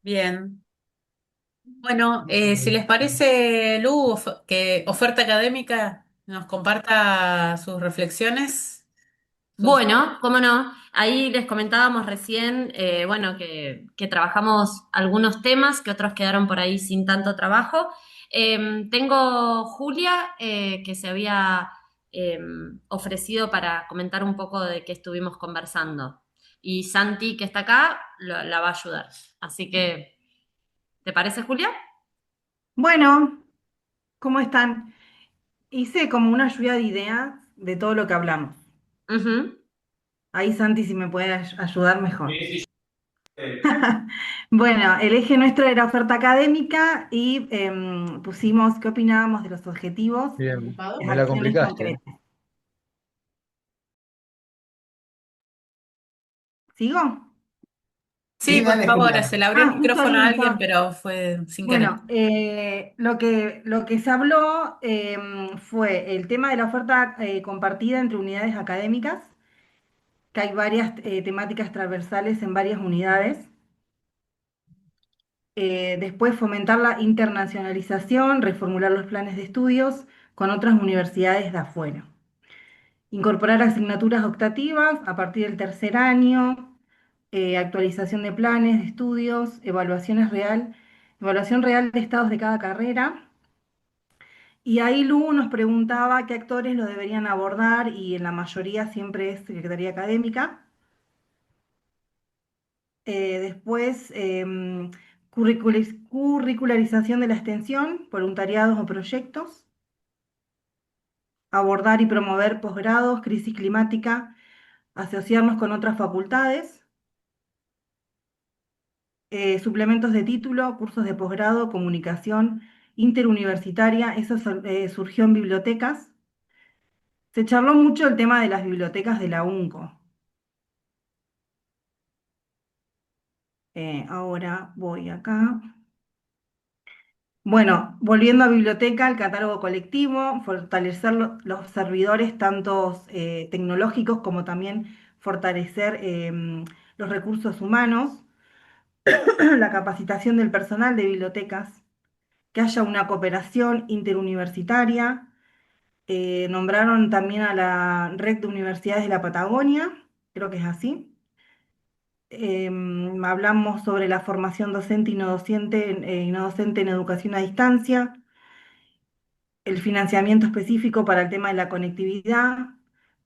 Bien. Bueno, si les parece, Lu, que Oferta Académica nos comparta sus reflexiones. sus- Bueno, cómo no. Ahí les comentábamos recién, bueno, que trabajamos algunos temas que otros quedaron por ahí sin tanto trabajo. Tengo Julia, que se había eh, ofrecido para comentar un poco de qué estuvimos conversando. Y Santi, que está acá, la va a ayudar. Así que, ¿te parece, Julia? Bueno, ¿cómo están? Hice como una lluvia de ideas de todo lo que hablamos. Ujú. Ahí Santi, si me puede ayudar mejor. Sí, sí. Bueno, el eje nuestro era oferta académica y pusimos qué opinábamos de los objetivos, Bien, las me la acciones complicaste, ¿eh? concretas. ¿Sigo? Sí, Sí, por dale, favor, se Julia. le abrió el Justo micrófono a ahí alguien, estaba. pero fue sin querer. Bueno, lo que se habló fue el tema de la oferta compartida entre unidades académicas, que hay varias temáticas transversales en varias unidades. Después fomentar la internacionalización, reformular los planes de estudios con otras universidades de afuera. Incorporar asignaturas optativas a partir del tercer año, actualización de planes de estudios, evaluación real de estados de cada carrera. Y ahí Lu nos preguntaba qué actores lo deberían abordar y en la mayoría siempre es Secretaría Académica. Después, curricularización de la extensión, voluntariados o proyectos, abordar y promover posgrados, crisis climática, asociarnos con otras facultades, suplementos de título, cursos de posgrado, comunicación interuniversitaria, eso surgió en bibliotecas. Se charló mucho el tema de las bibliotecas de la UNCO. Ahora voy acá. Bueno, volviendo a biblioteca, el catálogo colectivo, fortalecer los servidores tanto tecnológicos como también fortalecer los recursos humanos, la capacitación del personal de bibliotecas, que haya una cooperación interuniversitaria. Nombraron también a la Red de Universidades de la Patagonia, creo que es así. Hablamos sobre la formación docente y no docente en educación a distancia, el financiamiento específico para el tema de la conectividad,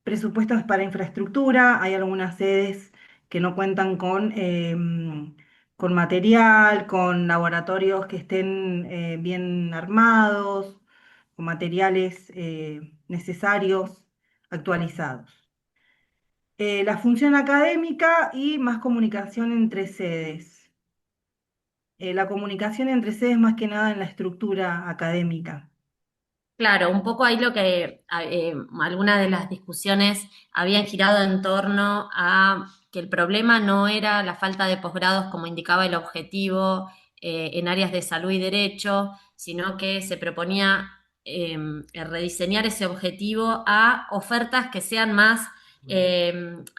presupuestos para infraestructura. Hay algunas sedes que no cuentan con material, con laboratorios que estén bien armados, con materiales necesarios, actualizados. La función académica y más comunicación entre sedes. La comunicación entre sedes más que nada en la estructura académica. Claro, un poco ahí lo que algunas de las discusiones habían girado en torno a que el problema no era la falta de posgrados como indicaba el objetivo en áreas de salud y derecho, sino que se proponía rediseñar ese objetivo a ofertas que sean más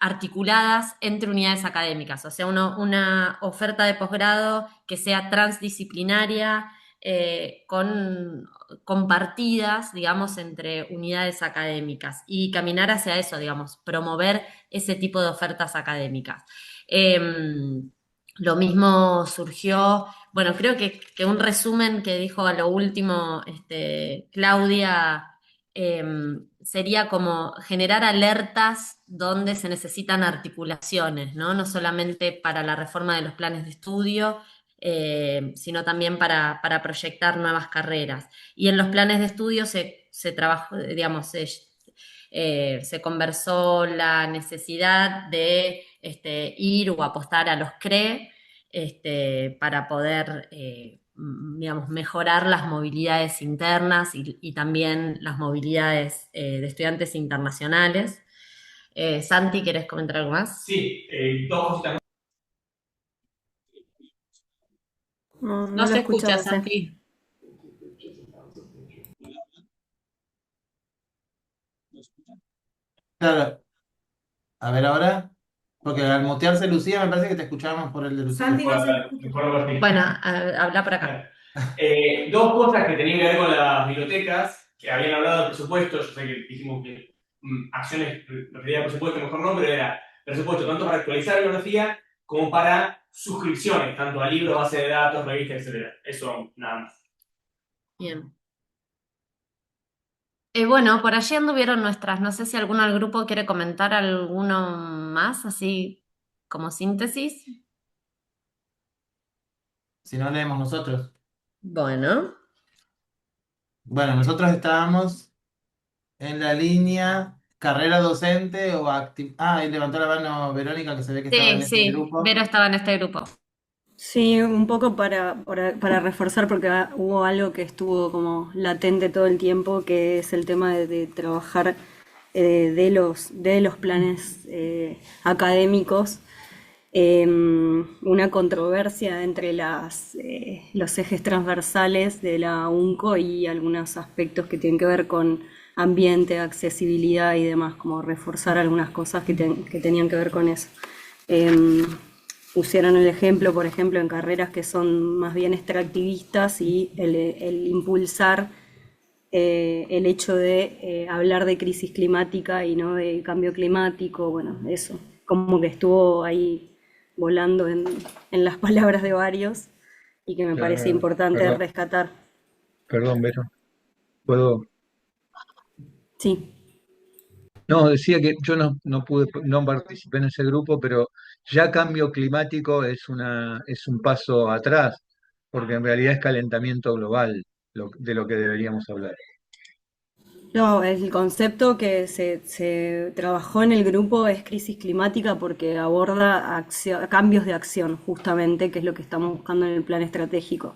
articuladas entre unidades académicas, o sea, una oferta de posgrado que sea transdisciplinaria, con compartidas, digamos, entre unidades académicas y caminar hacia eso, digamos, promover ese tipo de ofertas académicas. Eh, lo mismo surgió, bueno, creo que un resumen que dijo a lo último Claudia eh, sería como generar alertas donde se necesitan articulaciones, ¿no? No solamente para la reforma de los planes de estudio, sino también para proyectar nuevas carreras. Y en los planes de estudio se trabajó, digamos, se conversó la necesidad de ir o apostar a los CRE para poder, digamos, mejorar las movilidades internas y también las movilidades de estudiantes internacionales. Santi, ¿querés comentar algo más? Sí, dos cositas. No, no No lo se escucha, escuchamos, Santi. Claro, a ver ahora. Porque al mutearse Lucía me parece que te escuchábamos por el de Lucía. Santi no se Bueno, habla por acá. Dos cosas que tenían que ver con las bibliotecas, que habían hablado de presupuesto, yo sé que dijimos que acciones referidas al presupuesto, mejor no, pero era presupuesto tanto para actualizar la bibliografía como para suscripciones, tanto a libros, base de datos, revistas, etc. Eso nada más. Bien. Bueno, por allí anduvieron nuestras. No sé si alguno del grupo quiere comentar alguno más, así como síntesis. Si no leemos nosotros. Bueno, Bueno, nosotros estábamos en la línea carrera docente o actividad. Ah, ahí levantó la mano Verónica, que se ve que estaba en sí, este sí, grupo. Vero estaba en este grupo. Sí, un poco para reforzar, porque hubo algo que estuvo como latente todo el tiempo, que es el tema de trabajar de los planes académicos, una controversia entre los ejes transversales de la UNCO y algunos aspectos que tienen que ver con ambiente, accesibilidad y demás, como reforzar algunas cosas que tenían que ver con eso. Em, Pusieron el ejemplo, por ejemplo, en carreras que son más bien extractivistas y el impulsar el hecho de hablar de crisis climática y no de cambio climático, bueno, eso, como que estuvo ahí volando en las palabras de varios y que me parece Claro, importante perdón, rescatar. perdón, Vero. ¿Puedo? Sí. No, decía que yo no pude, no participé en ese grupo, pero ya cambio climático es un paso atrás, porque en realidad es calentamiento global de lo que deberíamos hablar. No, el concepto que se trabajó en el grupo es crisis climática porque aborda cambios de acción, justamente, que es lo que estamos buscando en el plan estratégico.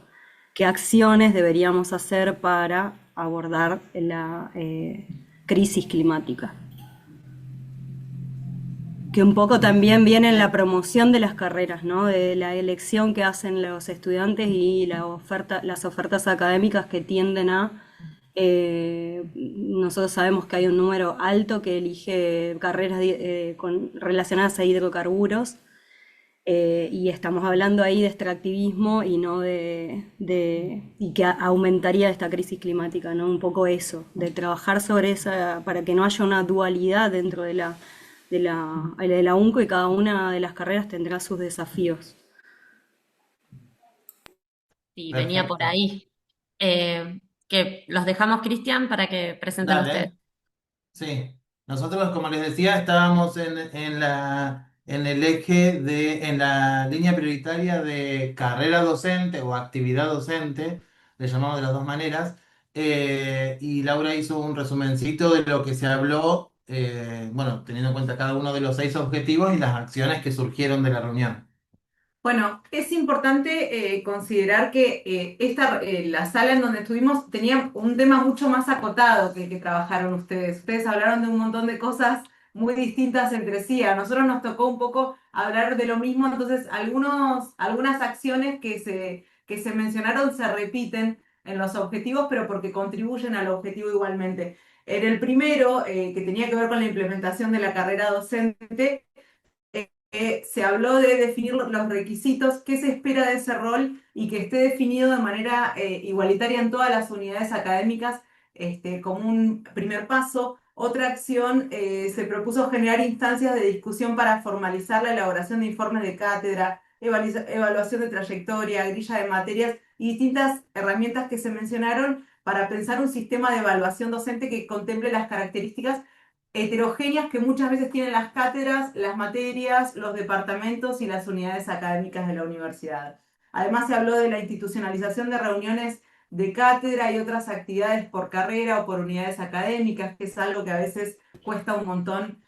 ¿Qué acciones deberíamos hacer para abordar la crisis climática? Que un poco también viene en la promoción de las carreras, ¿no? De la elección que hacen los estudiantes y las ofertas académicas que tienden a nosotros sabemos que hay un número alto que elige carreras relacionadas a hidrocarburos, y estamos hablando ahí de extractivismo y no y que aumentaría esta crisis climática, ¿no? Un poco eso, de trabajar sobre esa, para que no haya una dualidad dentro de la UNCO, y cada una de las carreras tendrá sus desafíos. Sí, venía por Perfecto. ahí. Que los dejamos, Cristian, para que presenten ustedes. Dale. Sí, nosotros, como les decía, estábamos en el eje en la línea prioritaria de carrera docente o actividad docente, le llamamos de las dos maneras, y Laura hizo un resumencito de lo que se habló, bueno, teniendo en cuenta cada uno de los 6 objetivos y las acciones que surgieron de la reunión. Bueno, es importante considerar que la sala en donde estuvimos tenía un tema mucho más acotado que el que trabajaron ustedes. Ustedes hablaron de un montón de cosas muy distintas entre sí. A nosotros nos tocó un poco hablar de lo mismo, entonces algunas acciones que se mencionaron se repiten en los objetivos, pero porque contribuyen al objetivo igualmente. En el primero, que tenía que ver con la implementación de la carrera docente, se habló de definir los requisitos, qué se espera de ese rol y que esté definido de manera igualitaria en todas las unidades académicas, como un primer paso. Otra acción, se propuso generar instancias de discusión para formalizar la elaboración de informes de cátedra, evaluación de trayectoria, grilla de materias y distintas herramientas que se mencionaron para pensar un sistema de evaluación docente que contemple las características heterogéneas que muchas veces tienen las cátedras, las materias, los departamentos y las unidades académicas de la universidad. Además, se habló de la institucionalización de reuniones de cátedra y otras actividades por carrera o por unidades académicas, que es algo que a veces cuesta un montón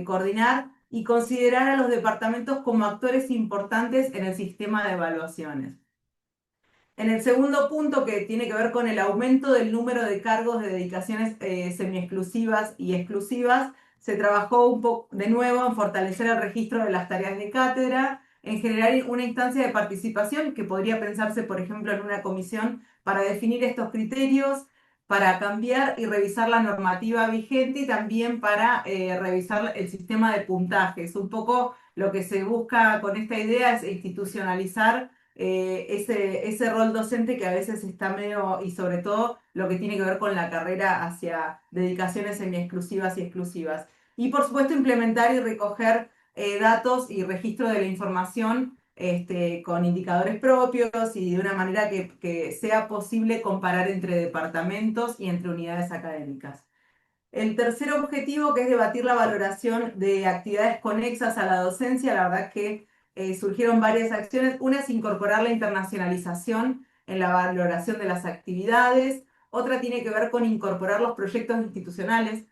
coordinar, y considerar a los departamentos como actores importantes en el sistema de evaluaciones. En el segundo punto, que tiene que ver con el aumento del número de cargos de dedicaciones semi-exclusivas y exclusivas, se trabajó un poco de nuevo en fortalecer el registro de las tareas de cátedra, en generar una instancia de participación que podría pensarse, por ejemplo, en una comisión para definir estos criterios, para cambiar y revisar la normativa vigente y también para revisar el sistema de puntajes. Un poco lo que se busca con esta idea es institucionalizar ese rol docente que a veces está medio, y sobre todo lo que tiene que ver con la carrera hacia dedicaciones semi-exclusivas y exclusivas. Y por supuesto implementar y recoger datos y registro de la información con indicadores propios y de una manera que sea posible comparar entre departamentos y entre unidades académicas. El tercer objetivo, que es debatir la valoración de actividades conexas a la docencia, la verdad que surgieron varias acciones. Una es incorporar la internacionalización en la valoración de las actividades. Otra tiene que ver con incorporar los proyectos institucionales.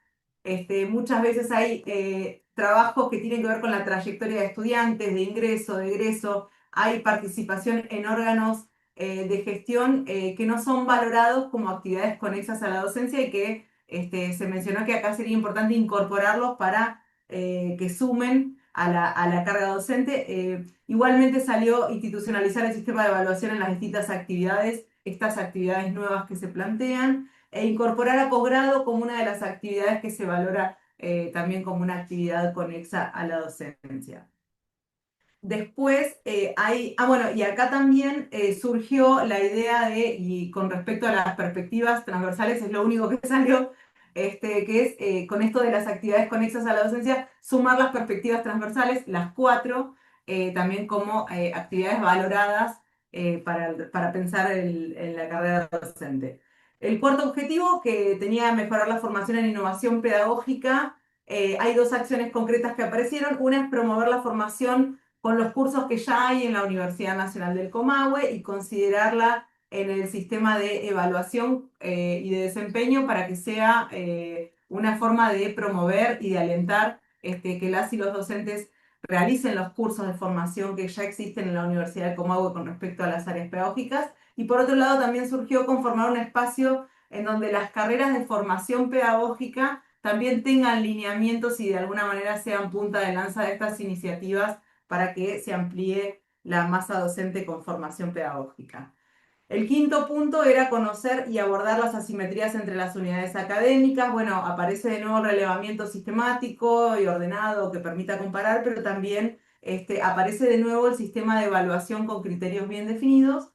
Muchas veces hay trabajos que tienen que ver con la trayectoria de estudiantes, de ingreso, de egreso. Hay participación en órganos de gestión que no son valorados como actividades conexas a la docencia y que se mencionó que acá sería importante incorporarlos para que sumen a la carga docente. Igualmente salió institucionalizar el sistema de evaluación en las distintas actividades, estas actividades nuevas que se plantean, e incorporar a posgrado como una de las actividades que se valora también como una actividad conexa a la docencia. Después bueno, y acá también surgió la idea de, y con respecto a las perspectivas transversales, es lo único que salió, que es con esto de las actividades conexas a la docencia, sumar las perspectivas transversales, las cuatro, también como actividades valoradas para pensar en la carrera docente. El cuarto objetivo, que tenía mejorar la formación en innovación pedagógica, hay dos acciones concretas que aparecieron. Una es promover la formación con los cursos que ya hay en la Universidad Nacional del Comahue y considerarla en el sistema de evaluación y de desempeño para que sea una forma de promover y de alentar que las y los docentes realicen los cursos de formación que ya existen en la Universidad del Comahue con respecto a las áreas pedagógicas. Y por otro lado también surgió conformar un espacio en donde las carreras de formación pedagógica también tengan lineamientos y de alguna manera sean punta de lanza de estas iniciativas para que se amplíe la masa docente con formación pedagógica. El quinto punto era conocer y abordar las asimetrías entre las unidades académicas. Bueno, aparece de nuevo el relevamiento sistemático y ordenado que permita comparar, pero también aparece de nuevo el sistema de evaluación con criterios bien definidos.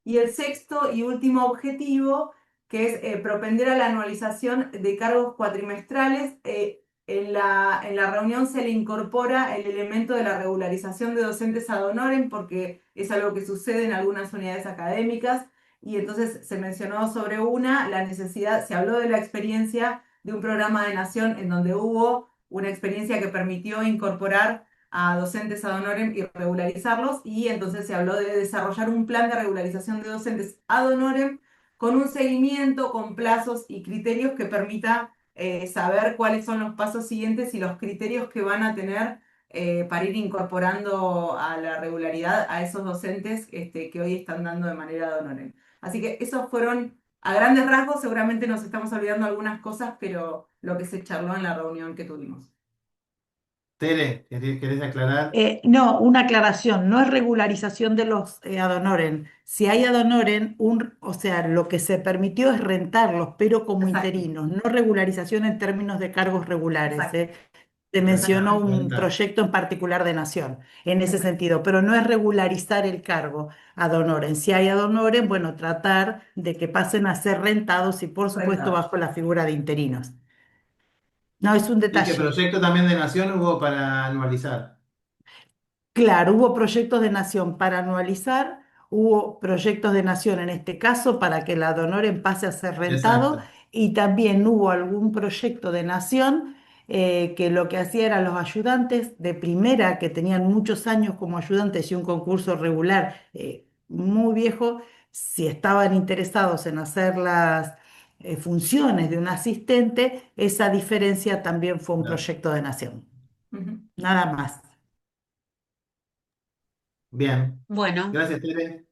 Y el sexto y último objetivo, que es propender a la anualización de cargos cuatrimestrales. En la reunión se le incorpora el elemento de la regularización de docentes ad honorem porque es algo que sucede en algunas unidades académicas y entonces se mencionó sobre la necesidad, se habló de la experiencia de un programa de nación en donde hubo una experiencia que permitió incorporar a docentes ad honorem y regularizarlos y entonces se habló de desarrollar un plan de regularización de docentes ad honorem con un seguimiento, con plazos y criterios que permita saber cuáles son los pasos siguientes y los criterios que van a tener para ir incorporando a la regularidad a esos docentes que hoy están dando de manera de honorem. Así que esos fueron, a grandes rasgos, seguramente nos estamos olvidando algunas cosas, pero lo que se charló en la reunión que tuvimos. Tere, ¿querés aclarar? No, una aclaración, no es regularización de los ad honorem. Si hay ad honorem, o sea, lo que se permitió es rentarlos, pero como Exacto, interinos, no regularización en términos de cargos regulares. exacto, Se mencionó Perfecto, un cuenta. proyecto en particular de Nación en ese exacto, sentido, pero no es regularizar el cargo ad honorem. Si hay ad honorem, bueno, tratar de que pasen a ser rentados y por supuesto rentados. bajo la figura de interinos. No, es un Y que detalle. proyecto también de Nación hubo para anualizar. Claro, hubo proyectos de nación para anualizar, hubo proyectos de nación en este caso para que la Donoren pase a ser rentado Exacto. y también hubo algún proyecto de nación que lo que hacía eran los ayudantes de primera que tenían muchos años como ayudantes y un concurso regular muy viejo, si estaban interesados en hacer las funciones de un asistente, esa diferencia también fue un Claro. proyecto de nación. Ujú. Nada más. Bien. Bueno, Gracias, Tere.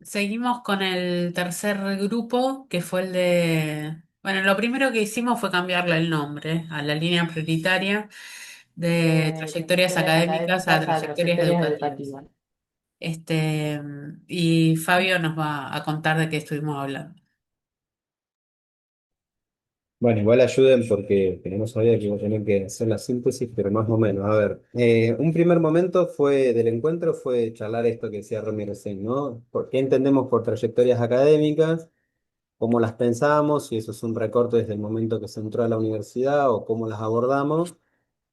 Seguimos con el tercer grupo, que fue el de... Bueno, lo primero que hicimos fue cambiarle el nombre a la línea prioritaria de trayectorias Trayectorias académicas a académicas a trayectorias trayectorias educativas. educativas. Y Fabio nos va a contar de qué estuvimos hablando. Bueno, igual ayuden porque no sabía que iba a tener que hacer la síntesis, pero más o menos. A ver, un primer momento fue del encuentro fue charlar esto que decía Romy recién, ¿no? ¿Por qué entendemos por trayectorias académicas? ¿Cómo las pensamos? Si eso es un recorte desde el momento que se entró a la universidad o cómo las abordamos.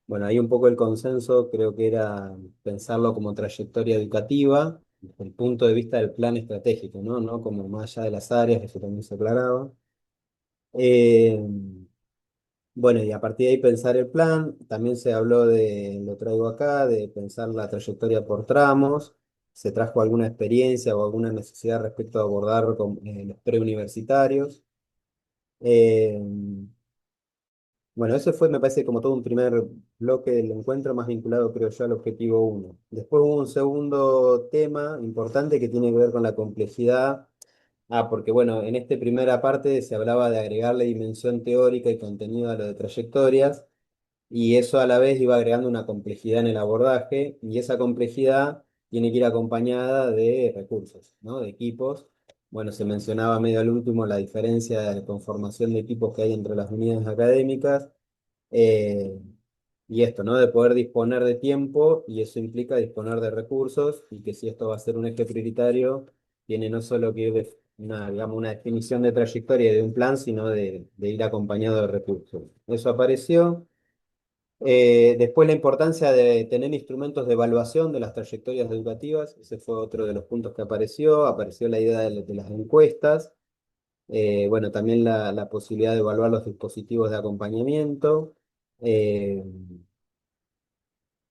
Bueno, ahí un poco el consenso creo que era pensarlo como trayectoria educativa, desde el punto de vista del plan estratégico, ¿no? No como más allá de las áreas, eso también se aclaraba. Eh, bueno, y a partir de ahí pensar el plan, también se habló de, lo traigo acá, de pensar la trayectoria por tramos, se trajo alguna experiencia o alguna necesidad respecto a abordar los preuniversitarios. Eh, bueno, eso fue, me parece, como todo un primer bloque del encuentro más vinculado, creo yo, al objetivo uno. Después hubo un segundo tema importante que tiene que ver con la complejidad. Porque bueno, en esta primera parte se hablaba de agregarle dimensión teórica y contenido a lo de trayectorias. Y eso a la vez iba agregando una complejidad en el abordaje y esa complejidad tiene que ir acompañada de recursos, ¿no? De equipos. Bueno, se mencionaba medio al último la diferencia de conformación de equipos que hay entre las unidades académicas eh, y esto, ¿no? De poder disponer de tiempo y eso implica disponer de recursos y que si esto va a ser un eje prioritario, tiene no solo que ir de una, digamos, una definición de trayectoria y de un plan, sino de ir acompañado de recursos. Eso apareció. Después la importancia de tener instrumentos de evaluación de las trayectorias educativas, ese fue otro de los puntos que apareció. Apareció la idea de las encuestas, bueno, también la posibilidad de evaluar los dispositivos de acompañamiento. eh,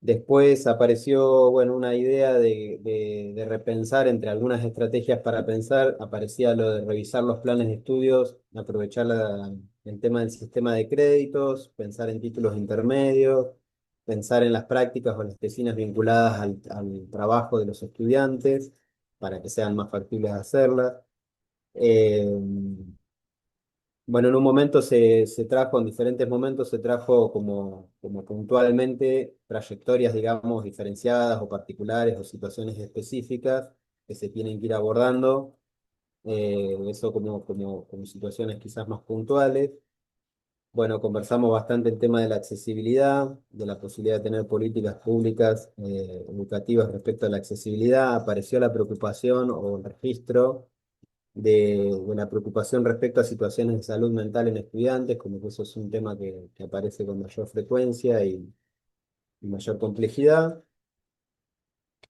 Después apareció, bueno, una idea de repensar entre algunas estrategias para pensar, aparecía lo de revisar los planes de estudios, aprovechar el tema del sistema de créditos, pensar en títulos intermedios, pensar en las prácticas o las tesinas vinculadas al trabajo de los estudiantes para que sean más factibles hacerlas. Eh, bueno, en un momento se trajo, en diferentes momentos se trajo como puntualmente trayectorias, digamos, diferenciadas o particulares o situaciones específicas que se tienen que ir abordando, eso como situaciones quizás más puntuales. Bueno, conversamos bastante el tema de la accesibilidad, de la posibilidad de tener políticas públicas educativas respecto a la accesibilidad. Apareció la preocupación o el registro de la preocupación respecto a situaciones de salud mental en estudiantes, como que eso es un tema que aparece con mayor frecuencia y mayor complejidad.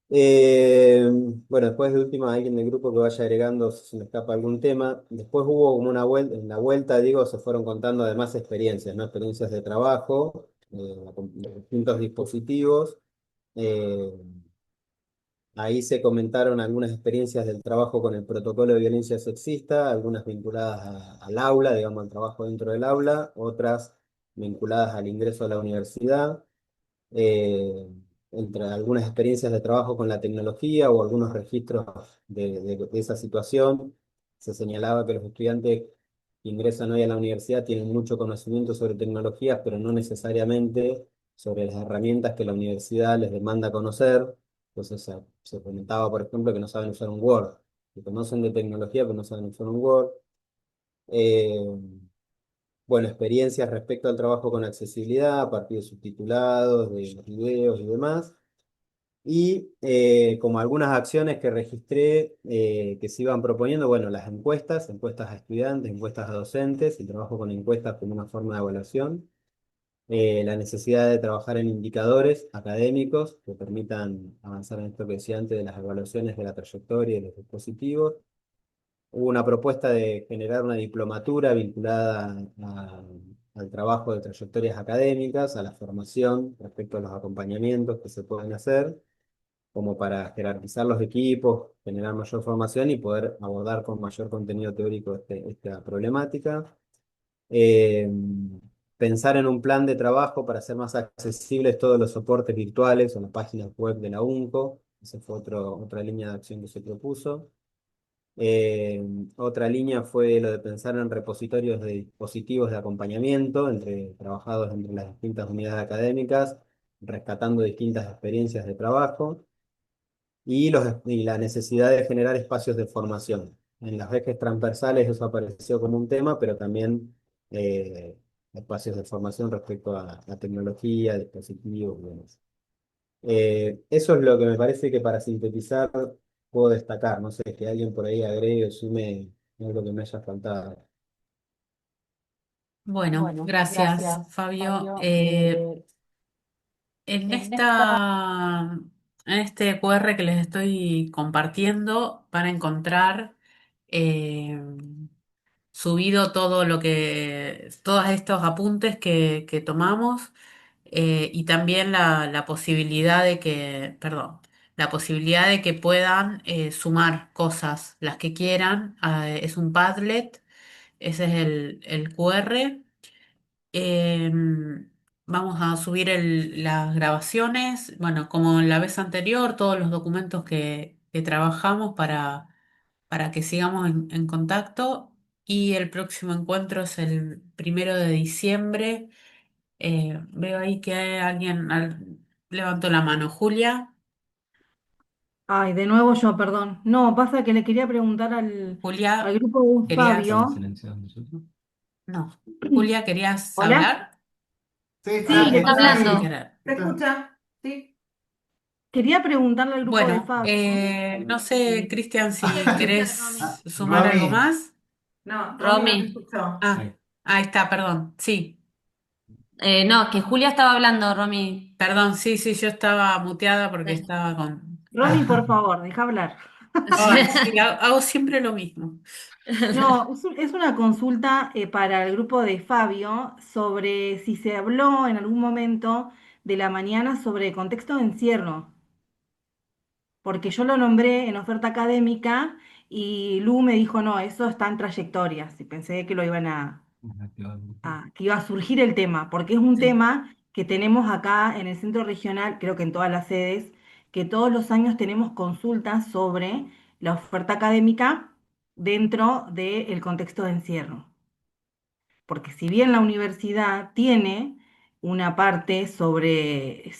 Bueno, después de última, alguien del grupo que vaya agregando si se me escapa algún tema. Después hubo como una vuelta, en la vuelta, digo, se fueron contando además experiencias, ¿no? Experiencias de trabajo, con distintos dispositivos. Eh, Ahí se comentaron algunas experiencias del trabajo con el protocolo de violencia sexista, algunas vinculadas al aula, digamos, al trabajo dentro del aula, otras vinculadas al ingreso a la universidad, eh, entre algunas experiencias de trabajo con la tecnología o algunos registros de esa situación. Se señalaba que los estudiantes que ingresan hoy a la universidad tienen mucho conocimiento sobre tecnologías, pero no necesariamente sobre las herramientas que la universidad les demanda conocer. Entonces se comentaba, por ejemplo, que no saben usar un Word, que conocen de tecnología, pero no saben usar un Word. Eh, bueno, experiencias respecto al trabajo con accesibilidad a partir de subtitulados, de los videos y demás. Y como algunas acciones que registré que se iban proponiendo, bueno, las encuestas, encuestas a estudiantes, encuestas a docentes, el trabajo con encuestas como una forma de evaluación, la necesidad de trabajar en indicadores académicos que permitan avanzar en esto que decía antes de las evaluaciones de la trayectoria y de los dispositivos. Hubo una propuesta de generar una diplomatura vinculada al trabajo de trayectorias académicas, a la formación respecto a los acompañamientos que se pueden hacer, como para jerarquizar los equipos, generar mayor formación y poder abordar con mayor contenido teórico esta problemática. Eh, Pensar en un plan de trabajo para hacer más accesibles todos los soportes virtuales o las páginas web de la UNCO. Esa fue otra línea de acción que se propuso. Eh, Otra línea fue lo de pensar en repositorios de dispositivos de acompañamiento trabajados entre las distintas unidades académicas, rescatando distintas experiencias de trabajo y la necesidad de generar espacios de formación. En las ejes transversales eso apareció como un tema, pero también espacios de formación respecto a tecnología, dispositivos y demás. Eso es lo que me parece que para sintetizar puedo destacar. No sé, que alguien por ahí agregue o sume algo que me haya faltado. Bueno, Bueno, gracias, gracias, Fabio. Fabio. En En esta en este QR que les estoy compartiendo van a encontrar eh, subido todo todos estos apuntes que tomamos, y también la posibilidad la posibilidad de que puedan sumar cosas, las que quieran. Es un Padlet, ese es el QR. Vamos a subir las grabaciones, bueno, como en la vez anterior, todos los documentos que trabajamos para que sigamos en contacto. Y el próximo encuentro es el 1 de diciembre. Veo ahí que levantó la mano. Julia. Ay, de nuevo yo, perdón. No, pasa que le quería preguntar al Julia, grupo de ¿querías? Fabio. No. Julia, ¿querías Hola. hablar? Sí, Sí, Sí, le está Estaba quería, sin hablando. querer. ¿Se escucha? Sí. quería preguntarle al grupo de Bueno, Fabio. no sé, Cristian, si Romy. querés sumar algo Romy, más. No, Romy no te Romy. escuchó. Ah, ahí está, perdón. Sí, No, que Julia estaba hablando, Romy. perdón, sí, sí, yo estaba muteada porque estaba con... Romy, por favor, deja hablar. Ay, sí, hago siempre lo mismo. No, es una consulta para el grupo de Fabio sobre si se habló en algún momento de la mañana sobre contexto de encierro, porque yo lo nombré en oferta académica y Lu me dijo, no, eso está en trayectorias y pensé que lo iban que iba a surgir el tema, porque es un Sí. tema que tenemos acá en el centro regional, creo que en todas las sedes, que todos los años tenemos consultas sobre la oferta académica dentro del contexto de encierro. Porque si bien la universidad tiene una parte sobre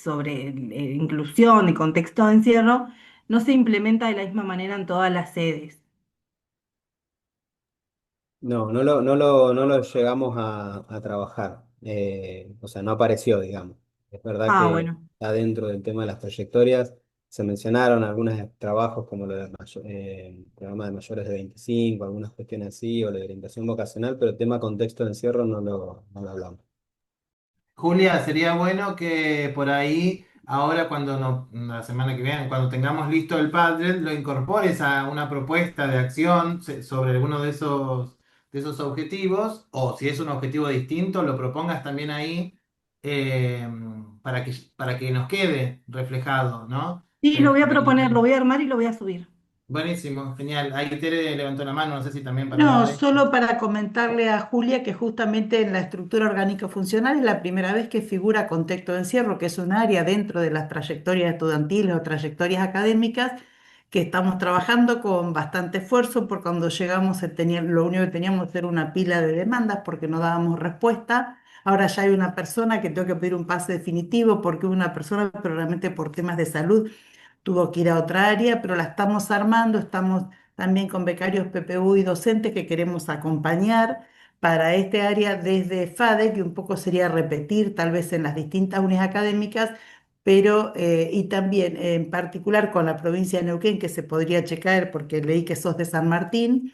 inclusión y contexto de encierro, no se implementa de la misma manera en todas las sedes. No, no lo llegamos a trabajar. O sea, no apareció, digamos. Es verdad Ah, que bueno. está dentro del tema de las trayectorias. Se mencionaron algunos trabajos como lo del programa de mayores de 25, algunas cuestiones así, o la de orientación vocacional, pero el tema contexto de encierro no lo hablamos. Julia, sería bueno que por ahí, ahora la semana que viene, cuando tengamos listo el Padlet, lo incorpores a una propuesta de acción sobre alguno de esos objetivos, o si es un objetivo distinto, lo propongas también ahí eh, para que nos quede reflejado, ¿no? Sí, lo voy a Para que nos proponer, lo quede. voy a armar y lo voy a subir. Buenísimo, genial. Ahí Tere levantó la mano, no sé si también para hablar No, de esto. solo para comentarle a Julia que justamente en la estructura orgánica funcional es la primera vez que figura contexto de encierro, que es un área dentro de las trayectorias estudiantiles o trayectorias académicas que estamos trabajando con bastante esfuerzo, porque cuando llegamos lo único que teníamos era una pila de demandas porque no dábamos respuesta. Ahora ya hay una persona que tengo que pedir un pase definitivo porque es una persona, pero realmente por temas de salud tuvo que ir a otra área, pero la estamos armando, estamos también con becarios PPU y docentes que queremos acompañar para este área desde FADE, que un poco sería repetir tal vez en las distintas unidades académicas, pero y también en particular con la provincia de Neuquén, que se podría checar porque leí que sos de San Martín,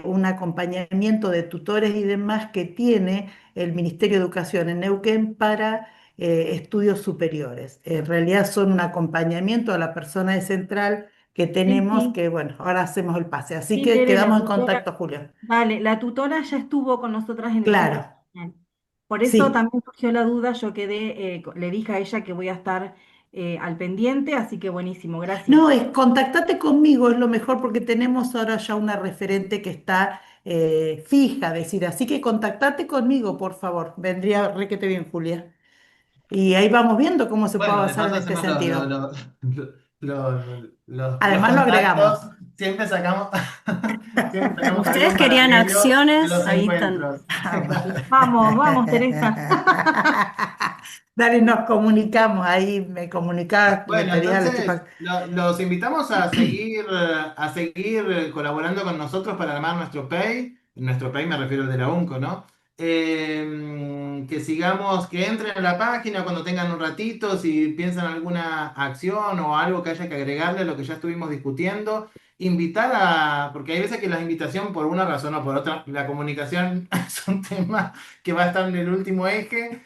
un acompañamiento de tutores y demás que tiene el Ministerio de Educación en Neuquén para estudios superiores. En realidad son un acompañamiento a la persona de central que Sí, tenemos, sí. que bueno, ahora hacemos el pase. Así Sí, que Tere, la quedamos en tutora, contacto, Julio. vale, la tutora ya estuvo con nosotras en el Claro, centro regional. Por eso sí. también surgió la duda, yo quedé, le dije a ella que voy a estar al pendiente, así que buenísimo, gracias. No, contactate conmigo, es lo mejor porque tenemos ahora ya una referente que está fija, decir, así que contactate conmigo, por favor. Vendría requete bien, Julia. Y ahí vamos viendo cómo se puede Bueno, de avanzar en paso este hacemos sentido. los Además lo contactos, agregamos. siempre sacamos, siempre sacamos Ustedes algún querían paralelo de acciones, los ahí están. encuentros. Vamos, vamos, Teresa. Dale, nos comunicamos ahí, me comunicabas, me Bueno, pedías la entonces chica. los invitamos a seguir colaborando con nosotros para armar nuestro Pay. Nuestro Pay me refiero al de la UNCO, ¿no? que sigamos, que entren a la página cuando tengan un ratito, si piensan alguna acción o algo que haya que agregarle a lo que ya estuvimos discutiendo. Invitar porque hay veces que la invitación por una razón o por otra, la comunicación es un tema que va a estar en el último eje,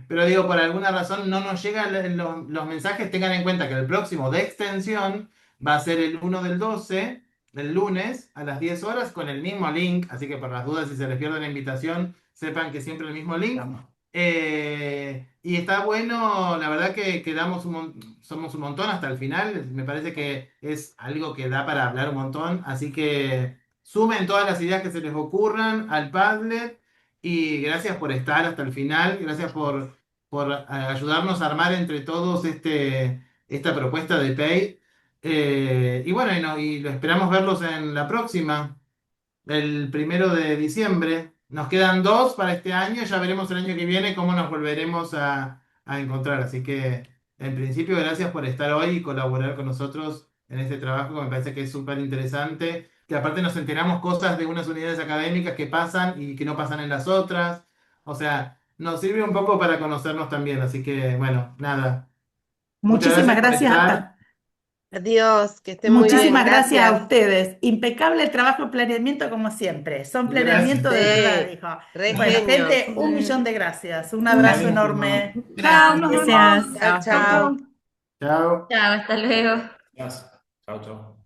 pero digo, por alguna razón no nos llegan los mensajes, tengan en cuenta que el próximo de extensión va a ser el 1 del 12 del lunes a las 10 horas con el mismo link, así que por las dudas si se les pierde la invitación, sepan que siempre el mismo link. Y está bueno, la verdad que somos un montón hasta el final, me parece que es algo que da para hablar un montón, así que sumen todas las ideas que se les ocurran al Padlet y gracias por estar hasta el final, gracias por ayudarnos a armar entre todos esta propuesta de Pay. Y bueno, y lo esperamos verlos en la próxima, el 1 de diciembre. Nos quedan dos para este año, ya veremos el año que viene cómo nos volveremos a encontrar. Así que, en principio, gracias por estar hoy y colaborar con nosotros en este trabajo que me parece que es súper interesante. Que aparte nos enteramos cosas de unas unidades académicas que pasan y que no pasan en las otras. O sea, nos sirve un poco para conocernos también. Así que, bueno, nada. Muchas Muchísimas gracias por gracias. estar. Adiós, que estén muy bien, Muchísimas gracias a gracias. ustedes. Impecable el trabajo de planeamiento como siempre. Son planeamiento de verdad, Sí, dijo. re Bueno, genios. gente, 1.000.000 de gracias. Un abrazo Buenísimo. enorme. Gracias. Chao, nos Gracias. vemos. Chao, Chau, chao. chau. Chao. Chao, hasta luego. Gracias. Chao, chao.